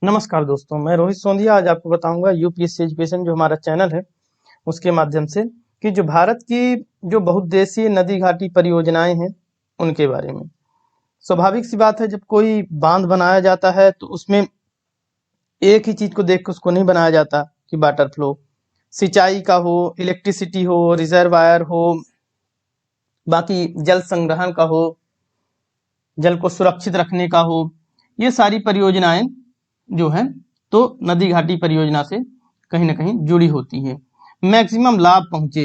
नमस्कार दोस्तों, मैं रोहित सोंधिया आज आपको बताऊंगा यूपीएससी एजुकेशन जो हमारा चैनल है उसके माध्यम से कि जो भारत की जो बहुउद्देशीय नदी घाटी परियोजनाएं हैं उनके बारे में। स्वाभाविक सी बात है, जब कोई बांध बनाया जाता है तो उसमें एक ही चीज को देख के उसको नहीं बनाया जाता कि वाटर फ्लो सिंचाई का हो, इलेक्ट्रिसिटी हो, रिजर्वायर हो, बाकी जल संग्रहण का हो, जल को सुरक्षित रखने का हो। ये सारी परियोजनाएं जो है तो नदी घाटी परियोजना से कहीं ना कहीं जुड़ी होती है। मैक्सिमम लाभ पहुंचे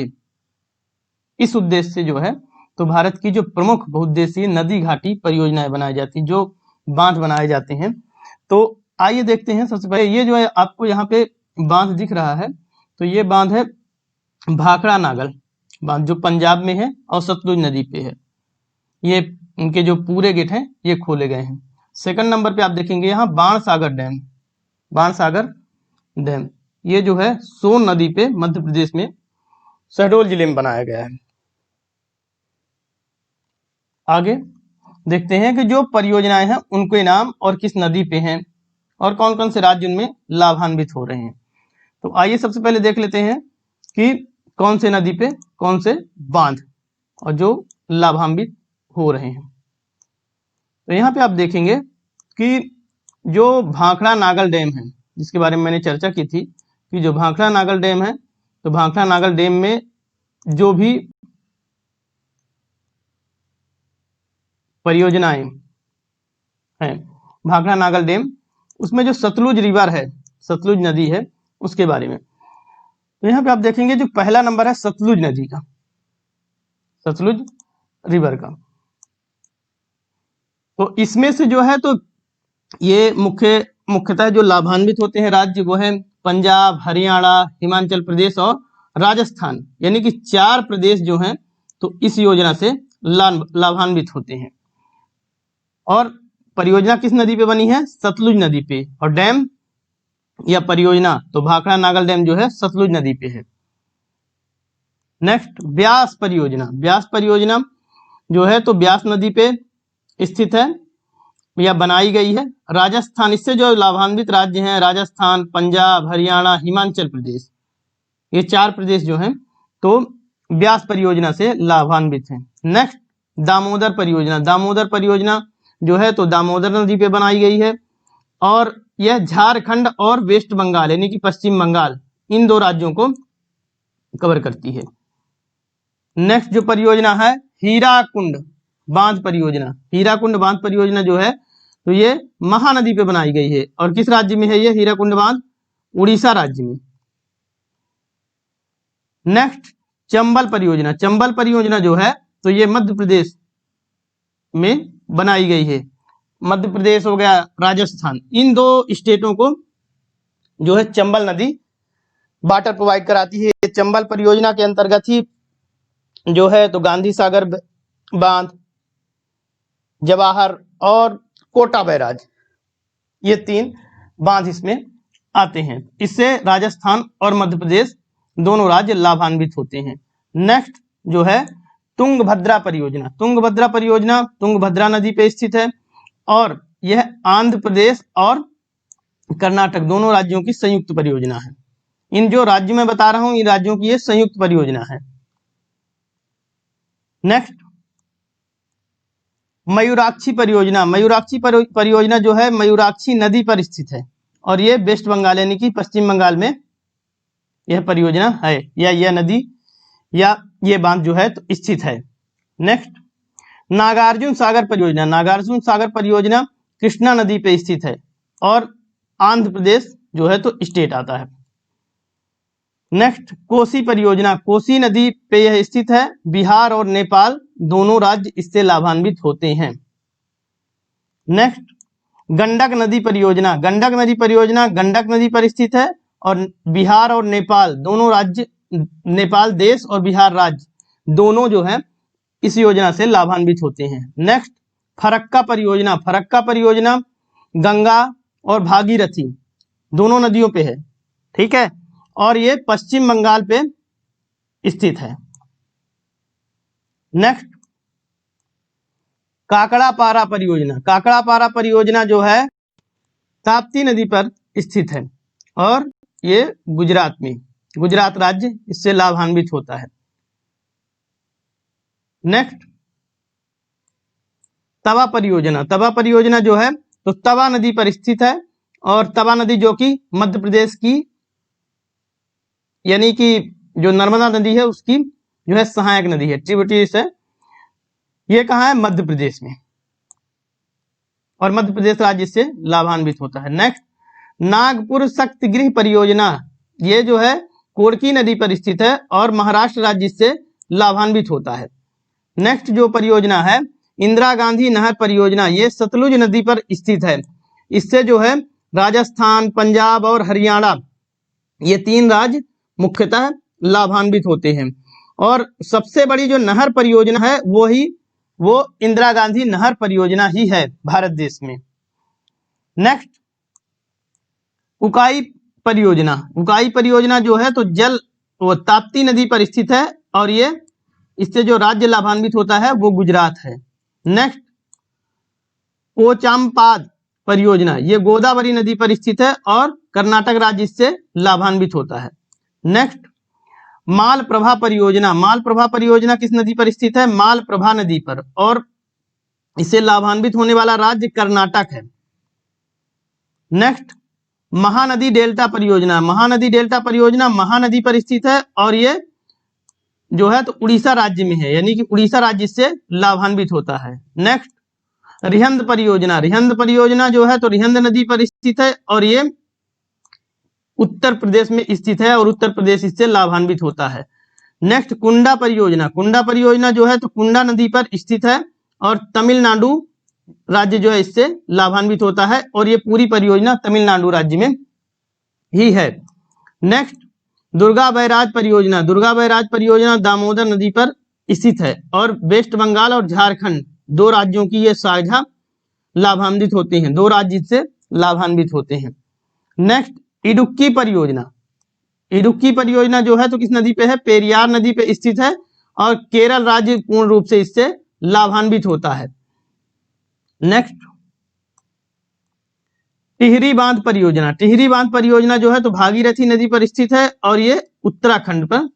इस उद्देश्य से जो है तो भारत की जो प्रमुख बहुउद्देशीय नदी घाटी परियोजनाएं बनाई जाती हैं, जो बांध बनाए जाते हैं। तो आइए देखते हैं। सबसे पहले ये जो है आपको यहाँ पे बांध दिख रहा है, तो ये बांध है भाखड़ा नागल बांध, जो पंजाब में है और सतलुज नदी पे है। ये इनके जो पूरे गेट हैं ये खोले गए हैं। सेकंड नंबर पे आप देखेंगे यहाँ बाणसागर डैम, बाणसागर डैम ये जो है सोन नदी पे मध्य प्रदेश में शहडोल जिले में बनाया गया है। आगे देखते हैं कि जो परियोजनाएं हैं उनके नाम और किस नदी पे हैं और कौन कौन से राज्य उनमें लाभान्वित हो रहे हैं। तो आइए सबसे पहले देख लेते हैं कि कौन से नदी पे कौन से बांध और जो लाभान्वित हो रहे हैं। तो यहाँ पे आप देखेंगे कि जो भाखड़ा नागल डैम है, जिसके बारे में मैंने चर्चा की थी कि जो भाखड़ा नागल डैम है, तो भाखड़ा नागल डैम में जो भी परियोजनाएं हैं, भाखड़ा नागल डैम उसमें जो सतलुज रिवर है, सतलुज नदी है, उसके बारे में। तो यहाँ पे आप देखेंगे जो पहला नंबर है सतलुज नदी का, सतलुज रिवर का। तो इसमें से जो है तो ये मुख्यतः जो लाभान्वित होते हैं राज्य वो है पंजाब, हरियाणा, हिमाचल प्रदेश और राजस्थान, यानी कि 4 प्रदेश जो हैं तो इस योजना से लाभान्वित होते हैं। और परियोजना किस नदी पे बनी है? सतलुज नदी पे। और डैम या परियोजना तो भाखड़ा नागल डैम जो है सतलुज नदी पे है। नेक्स्ट ब्यास परियोजना, ब्यास परियोजना जो है तो ब्यास नदी पे स्थित है या बनाई गई है। राजस्थान, इससे जो लाभान्वित राज्य हैं राजस्थान, पंजाब, हरियाणा, हिमाचल प्रदेश, ये 4 प्रदेश जो हैं तो ब्यास परियोजना से लाभान्वित हैं। नेक्स्ट दामोदर परियोजना, दामोदर परियोजना जो है तो दामोदर नदी पे बनाई गई है और यह झारखंड और वेस्ट बंगाल यानी कि पश्चिम बंगाल, इन 2 राज्यों को कवर करती है। नेक्स्ट जो परियोजना है हीराकुंड बांध परियोजना, हीराकुंड बांध परियोजना जो है तो ये महानदी पे बनाई गई है। और किस राज्य में है ये हीराकुंड बांध? उड़ीसा राज्य में। नेक्स्ट चंबल परियोजना, चंबल परियोजना जो है तो ये मध्य प्रदेश में बनाई गई है। मध्य प्रदेश हो गया, राजस्थान, इन 2 स्टेटों को जो है चंबल नदी वाटर प्रोवाइड कराती है। चंबल परियोजना के अंतर्गत ही जो है तो गांधी सागर बांध, जवाहर और कोटा बैराज, ये 3 बांध इसमें आते हैं। इससे राजस्थान और मध्य प्रदेश दोनों राज्य लाभान्वित होते हैं। नेक्स्ट जो है तुंगभद्रा परियोजना, तुंगभद्रा परियोजना तुंगभद्रा नदी पे स्थित है और यह आंध्र प्रदेश और कर्नाटक दोनों राज्यों की संयुक्त परियोजना है। इन जो राज्य में बता रहा हूं इन राज्यों की ये संयुक्त परियोजना है। नेक्स्ट मयूराक्षी परियोजना, मयूराक्षी परियोजना जो है मयूराक्षी नदी पर स्थित है और ये वेस्ट बंगाल यानी कि पश्चिम बंगाल में यह परियोजना है या यह नदी या ये बांध जो है तो स्थित है। नेक्स्ट नागार्जुन सागर परियोजना, नागार्जुन सागर परियोजना कृष्णा नदी पे स्थित है और आंध्र प्रदेश जो है तो स्टेट आता है। नेक्स्ट कोसी परियोजना, कोसी नदी पे यह स्थित है, बिहार और नेपाल दोनों राज्य इससे लाभान्वित होते हैं। नेक्स्ट गंडक नदी परियोजना, गंडक नदी परियोजना गंडक नदी पर स्थित है और बिहार और नेपाल दोनों राज्य, नेपाल देश और बिहार राज्य दोनों जो है इस योजना से लाभान्वित होते हैं। नेक्स्ट फरक्का परियोजना, फरक्का परियोजना गंगा और भागीरथी दोनों नदियों पे है, ठीक है, और ये पश्चिम बंगाल पे स्थित है। नेक्स्ट काकड़ापारा परियोजना, काकड़ापारा परियोजना जो है ताप्ती नदी पर स्थित है और ये गुजरात में, गुजरात राज्य इससे लाभान्वित होता है। नेक्स्ट, तवा परियोजना। तवा परियोजना जो है तो तवा नदी पर स्थित है और तवा नदी जो कि मध्य प्रदेश की, यानी कि जो नर्मदा नदी है उसकी जो है सहायक नदी है, ट्रिब्यूटरीज है। ये कहाँ है? मध्य प्रदेश में, और मध्य प्रदेश राज्य इससे लाभान्वित होता है। नेक्स्ट, नागपुर शक्तिगृह परियोजना। ये जो है कोरकी नदी पर स्थित है और महाराष्ट्र राज्य इससे लाभान्वित होता है। नेक्स्ट जो परियोजना है इंदिरा गांधी नहर परियोजना, ये सतलुज नदी पर स्थित है। इससे जो है राजस्थान, पंजाब और हरियाणा, ये 3 राज्य मुख्यतः लाभान्वित होते हैं। और सबसे बड़ी जो नहर परियोजना है वो इंदिरा गांधी नहर परियोजना ही है भारत देश में। नेक्स्ट, उकाई परियोजना। उकाई परियोजना जो है तो वो ताप्ती नदी पर स्थित है और ये इससे जो राज्य लाभान्वित होता है वो गुजरात है। नेक्स्ट, पोचाम्पाद परियोजना, ये गोदावरी नदी पर स्थित है और कर्नाटक राज्य इससे लाभान्वित होता है। नेक्स्ट, मालप्रभा परियोजना। मालप्रभा परियोजना किस नदी पर स्थित है? मालप्रभा नदी पर, और इससे लाभान्वित होने वाला राज्य कर्नाटक है। नेक्स्ट, महानदी डेल्टा परियोजना। महानदी डेल्टा परियोजना महानदी पर स्थित है और ये जो है तो उड़ीसा राज्य में है, यानी कि उड़ीसा राज्य से लाभान्वित होता है। नेक्स्ट, रिहंद परियोजना। रिहंद परियोजना जो है तो रिहंद नदी पर स्थित है और ये उत्तर प्रदेश में स्थित है और उत्तर प्रदेश इससे लाभान्वित होता है। नेक्स्ट, कुंडा परियोजना। कुंडा परियोजना जो है तो कुंडा नदी पर स्थित है और तमिलनाडु राज्य जो है इससे लाभान्वित होता है और ये पूरी परियोजना तमिलनाडु राज्य में ही है। नेक्स्ट, दुर्गा बैराज परियोजना। दुर्गा बैराज परियोजना दामोदर नदी पर स्थित है और वेस्ट बंगाल और झारखंड 2 राज्यों की ये साझा लाभान्वित होते हैं, 2 राज्य इससे लाभान्वित होते हैं। नेक्स्ट, इडुक्की परियोजना। इडुक्की परियोजना जो है तो किस नदी पे है? पेरियार नदी पे स्थित है और केरल राज्य पूर्ण रूप से इससे लाभान्वित होता है। नेक्स्ट, टिहरी बांध परियोजना। टिहरी बांध परियोजना जो है तो भागीरथी नदी पर स्थित है और ये उत्तराखंड पर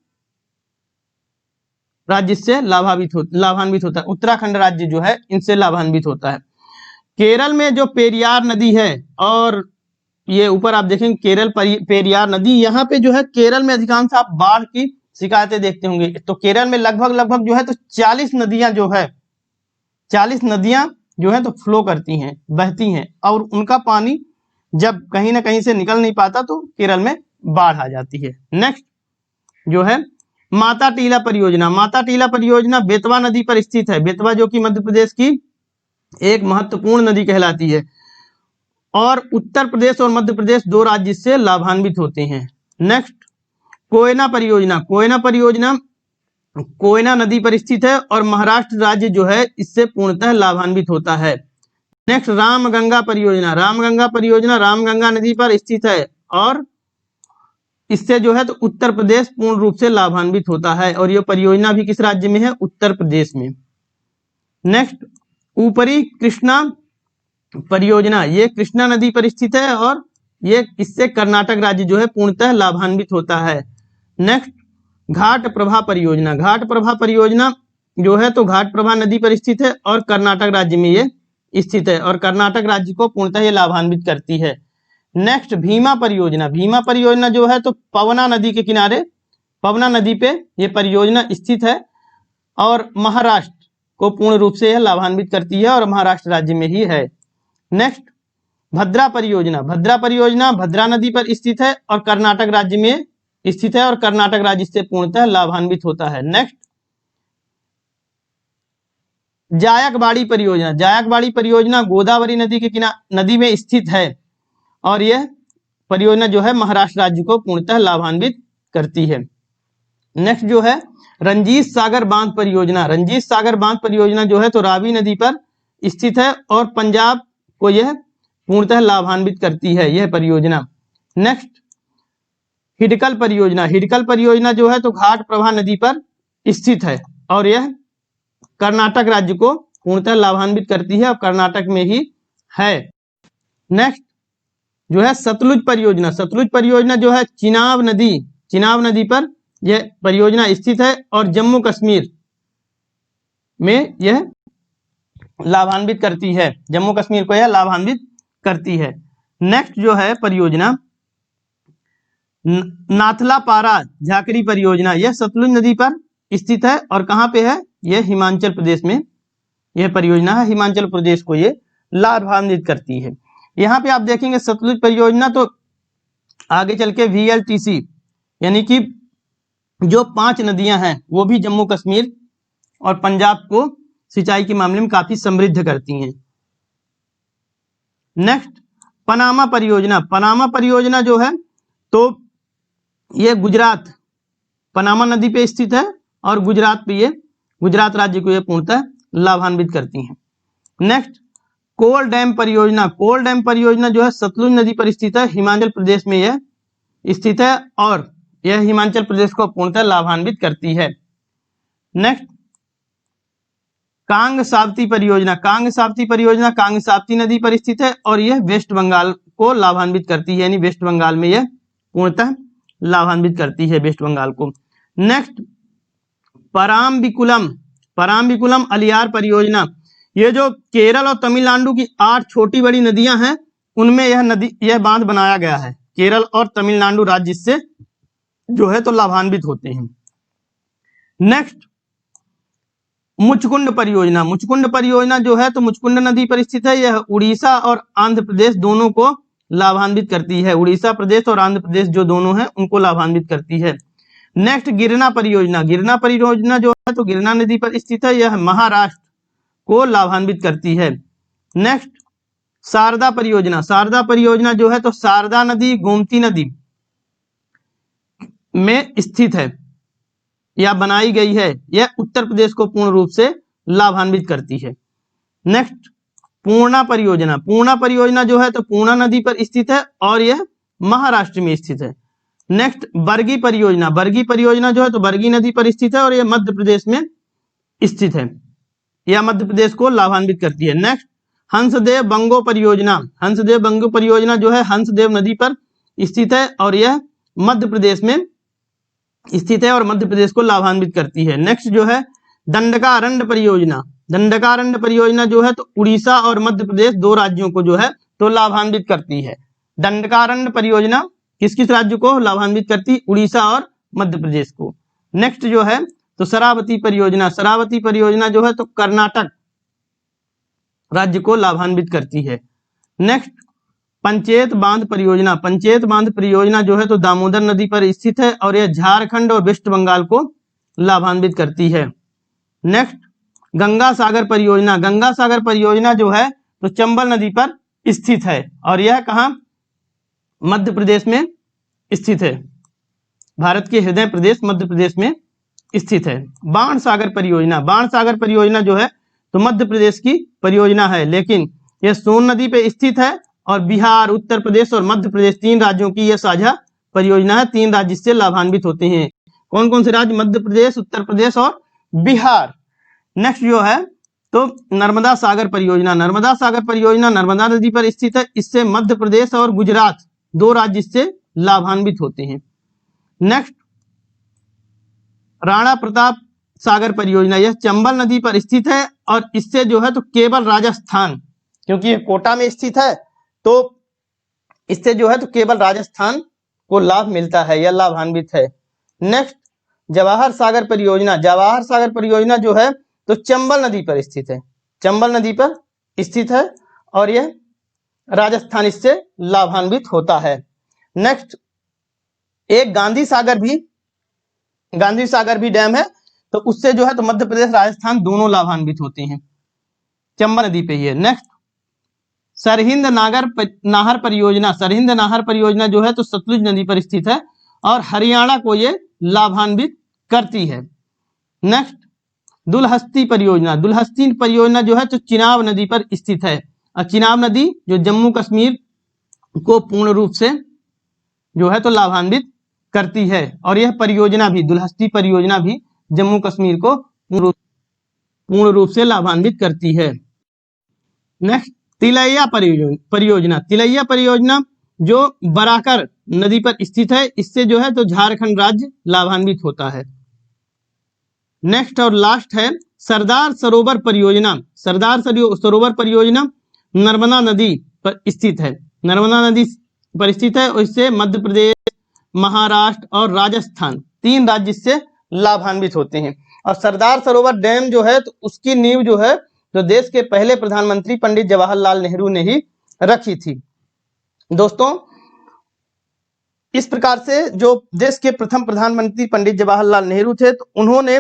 राज्य से लाभान्वित होता है। उत्तराखंड राज्य जो है इनसे लाभान्वित होता है। केरल में जो पेरियार नदी है, और ये ऊपर आप देखेंगे केरल पेरियार नदी, यहाँ पे जो है केरल में अधिकांश आप बाढ़ की शिकायतें देखते होंगे। तो केरल में लगभग जो है तो 40 नदियां जो है 40 नदियां जो है तो फ्लो करती हैं, बहती हैं, और उनका पानी जब कहीं ना कहीं से निकल नहीं पाता तो केरल में बाढ़ आ जाती है। नेक्स्ट जो है माता टीला परियोजना। माता टीला परियोजना बेतवा नदी पर स्थित है। बेतवा जो कि मध्य प्रदेश की एक महत्वपूर्ण नदी कहलाती है और उत्तर प्रदेश और मध्य प्रदेश 2 राज्य से लाभान्वित होते हैं। नेक्स्ट, कोयना परियोजना। कोयना परियोजना कोयना नदी पर स्थित है और महाराष्ट्र राज्य जो है इससे पूर्णतः लाभान्वित होता है। नेक्स्ट, रामगंगा परियोजना। रामगंगा परियोजना रामगंगा नदी पर स्थित है और इससे जो है तो उत्तर प्रदेश पूर्ण रूप से लाभान्वित होता है और यह परियोजना भी किस राज्य में है? उत्तर प्रदेश में। नेक्स्ट, ऊपरी कृष्णा परियोजना। ये कृष्णा नदी पर स्थित है और ये इससे कर्नाटक राज्य जो है पूर्णतः लाभान्वित होता है। नेक्स्ट, घाट प्रभा परियोजना। घाट प्रभा परियोजना जो है तो घाट प्रभा नदी पर स्थित है और कर्नाटक राज्य में ये स्थित है और कर्नाटक राज्य को पूर्णतः ये लाभान्वित करती है। नेक्स्ट, भीमा परियोजना। भीमा परियोजना जो है तो पवना नदी के किनारे, पवना नदी पे ये परियोजना स्थित है और महाराष्ट्र को पूर्ण रूप से यह लाभान्वित करती है और महाराष्ट्र राज्य में ही है। नेक्स्ट, भद्रा परियोजना। भद्रा परियोजना भद्रा नदी पर स्थित है और कर्नाटक राज्य में स्थित है और कर्नाटक राज्य से पूर्णतः लाभान्वित होता है। नेक्स्ट, जायकवाड़ी परियोजना। जायकवाड़ी परियोजना गोदावरी नदी के नदी में स्थित है और यह परियोजना जो है महाराष्ट्र राज्य को पूर्णतः लाभान्वित करती है। नेक्स्ट जो है रंजीत सागर बांध परियोजना। रंजीत सागर बांध परियोजना जो है तो रावी नदी पर स्थित है और पंजाब को यह पूर्णतः लाभान्वित करती है यह परियोजना। नेक्स्ट, हिडकल परियोजना। हिडकल परियोजना जो है तो घाट प्रभा नदी पर स्थित है और यह कर्नाटक राज्य को पूर्णतः लाभान्वित करती है और कर्नाटक में ही है। नेक्स्ट, जो है सतलुज परियोजना, सतलुज परियोजना जो है चिनाब नदी पर यह परियोजना स्थित है और जम्मू कश्मीर में यह लाभान्वित करती है, जम्मू कश्मीर को यह लाभान्वित करती है। नेक्स्ट जो है परियोजना नाथला पारा झाकरी परियोजना, यह सतलुज नदी पर स्थित है और कहाँ पे है, यह हिमाचल प्रदेश में यह परियोजना है, हिमाचल प्रदेश को यह लाभान्वित करती है। यहाँ पे आप देखेंगे सतलुज परियोजना, तो आगे चल के VLTC यानी कि जो 5 नदियां हैं वो भी जम्मू कश्मीर और पंजाब को सिंचाई के मामले में काफी समृद्ध करती हैं। नेक्स्ट पनामा परियोजना, पनामा परियोजना जो है तो ये गुजरात पनामा नदी पे स्थित है और गुजरात पे ये गुजरात राज्य को ये पूर्णतः लाभान्वित करती हैं। नेक्स्ट कोल डैम परियोजना, कोल डैम परियोजना जो है सतलुज नदी पर स्थित है, हिमाचल प्रदेश में यह स्थित है और यह हिमाचल प्रदेश को पूर्णतः लाभान्वित करती है। नेक्स्ट कांग सावती परियोजना, कांग सावती परियोजना कांग सावती नदी पर स्थित है और यह वेस्ट बंगाल को लाभान्वित करती है, यानी वेस्ट बंगाल में यह पूर्णतः लाभान्वित करती है वेस्ट बंगाल को। नेक्स्ट पराम्बिकुलम अलियार परियोजना, ये जो केरल और तमिलनाडु की 8 छोटी बड़ी नदियां हैं उनमें यह बांध बनाया गया है, केरल और तमिलनाडु राज्य इससे जो है तो लाभान्वित होते हैं। नेक्स्ट मुचकुंड परियोजना, मुचकुंड परियोजना जो है तो मुचकुंड नदी पर स्थित है, यह उड़ीसा और आंध्र प्रदेश दोनों को लाभान्वित करती है, उड़ीसा प्रदेश और आंध्र प्रदेश जो दोनों हैं उनको लाभान्वित करती है। नेक्स्ट गिरना परियोजना, गिरना परियोजना जो है तो गिरना नदी पर स्थित है, यह महाराष्ट्र को लाभान्वित करती है। नेक्स्ट शारदा परियोजना, शारदा परियोजना जो है तो शारदा नदी गोमती नदी में स्थित है या बनाई गई है, यह उत्तर प्रदेश को पूर्ण रूप से लाभान्वित करती है। नेक्स्ट पूर्णा परियोजना, पूर्णा परियोजना जो है तो पूर्णा नदी पर स्थित है और यह महाराष्ट्र में स्थित है। नेक्स्ट बरगी परियोजना, बरगी परियोजना जो है तो बरगी नदी पर स्थित है और यह मध्य प्रदेश में स्थित है, यह मध्य प्रदेश को लाभान्वित करती है। नेक्स्ट हंसदेव बंगो परियोजना, हंसदेव बंगो परियोजना जो है हंसदेव नदी पर स्थित है और यह मध्य प्रदेश में स्थित है और मध्य प्रदेश को लाभान्वित करती है। नेक्स्ट जो है दंडकारण्य परियोजना, दंडकारण्य परियोजना जो है तो उड़ीसा और मध्य प्रदेश 2 राज्यों को जो है तो लाभान्वित करती है। दंडकारण्य परियोजना किस किस राज्य को लाभान्वित करती, उड़ीसा और मध्य प्रदेश को। नेक्स्ट जो है तो शरावती परियोजना, शरावती परियोजना जो है तो कर्नाटक राज्य को लाभान्वित करती है। नेक्स्ट पंचेत बांध परियोजना, पंचेत बांध परियोजना जो है तो दामोदर नदी पर स्थित है और यह झारखंड और वेस्ट बंगाल को लाभान्वित करती है। नेक्स्ट गंगा सागर परियोजना, गंगा सागर परियोजना जो है तो चंबल नदी पर स्थित है और यह कहाँ, मध्य प्रदेश में स्थित है, भारत के हृदय प्रदेश मध्य प्रदेश में स्थित है। बाण सागर परियोजना, बाण सागर परियोजना जो है तो मध्य प्रदेश की परियोजना है, लेकिन यह सोन नदी पे स्थित है और बिहार, उत्तर प्रदेश और मध्य प्रदेश 3 राज्यों की यह साझा परियोजना है। 3 राज्य इससे लाभान्वित होते हैं। कौन कौन से राज्य, मध्य प्रदेश, उत्तर प्रदेश और बिहार। नेक्स्ट जो है तो नर्मदा सागर परियोजना, नर्मदा सागर परियोजना नर्मदा नदी पर स्थित है, इससे मध्य प्रदेश और गुजरात 2 राज्य इससे लाभान्वित होते हैं। नेक्स्ट राणा प्रताप सागर परियोजना, यह चंबल नदी पर स्थित है और इससे जो है तो केवल राजस्थान, क्योंकि यह कोटा में स्थित है तो इससे जो है तो केवल राजस्थान को लाभ मिलता है, यह लाभान्वित है। नेक्स्ट जवाहर सागर परियोजना, जवाहर सागर परियोजना जो है तो चंबल नदी पर स्थित है, चंबल नदी पर स्थित है और यह राजस्थान इससे लाभान्वित होता है। नेक्स्ट एक गांधी सागर भी डैम है, तो उससे जो है तो मध्य प्रदेश राजस्थान दोनों लाभान्वित होते हैं, चंबल नदी पे ही है। नेक्स्ट सरहिंद नाहर परियोजना, सरहिंद नाहर परियोजना जो है तो सतलुज नदी पर स्थित है और हरियाणा को ये लाभान्वित करती है। नेक्स्ट दुलहस्ती परियोजना, दुलहस्ती परियोजना जो है तो चिनाब नदी पर स्थित है और चिनाब नदी जो जम्मू कश्मीर को पूर्ण रूप से जो है तो लाभान्वित करती है और यह परियोजना भी, दुलहस्ती परियोजना भी जम्मू कश्मीर को पूर्ण रूप से लाभान्वित करती है। नेक्स्ट तिलैया परियोजना, तिलैया परियोजना जो बराकर नदी पर स्थित है, इससे जो है तो झारखंड राज्य लाभान्वित होता है। नेक्स्ट और लास्ट है सरदार सरोवर परियोजना। सरदार सरोवर परियोजना नर्मदा नदी पर स्थित है, नर्मदा नदी पर स्थित है और इससे मध्य प्रदेश, महाराष्ट्र और राजस्थान 3 राज्य इससे लाभान्वित होते हैं। और सरदार सरोवर डैम जो है तो उसकी नींव जो है तो देश के पहले प्रधानमंत्री पंडित जवाहरलाल नेहरू ने ही रखी थी। दोस्तों, इस प्रकार से जो देश के प्रथम प्रधानमंत्री पंडित जवाहरलाल नेहरू थे तो उन्होंने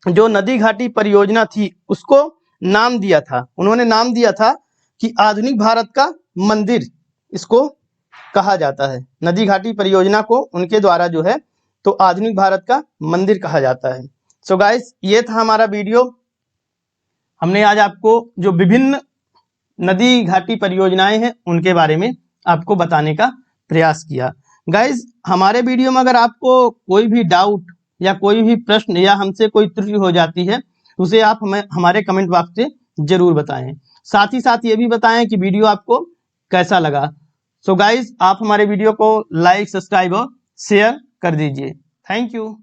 जो नदी घाटी परियोजना थी उसको नाम दिया था, उन्होंने नाम दिया था कि आधुनिक भारत का मंदिर इसको कहा जाता है। नदी घाटी परियोजना को उनके द्वारा जो है तो आधुनिक भारत का मंदिर कहा जाता है। सो गाइस, ये था हमारा वीडियो। हमने आज आपको जो विभिन्न नदी घाटी परियोजनाएं हैं उनके बारे में आपको बताने का प्रयास किया। गाइस, हमारे वीडियो में अगर आपको कोई भी डाउट या कोई भी प्रश्न या हमसे कोई त्रुटि हो जाती है तो उसे आप हमें हमारे कमेंट बॉक्स से जरूर बताएं। साथ ही साथ ये भी बताएं कि वीडियो आपको कैसा लगा। सो गाइस, आप हमारे वीडियो को लाइक, सब्सक्राइब और शेयर कर दीजिए। Thank you.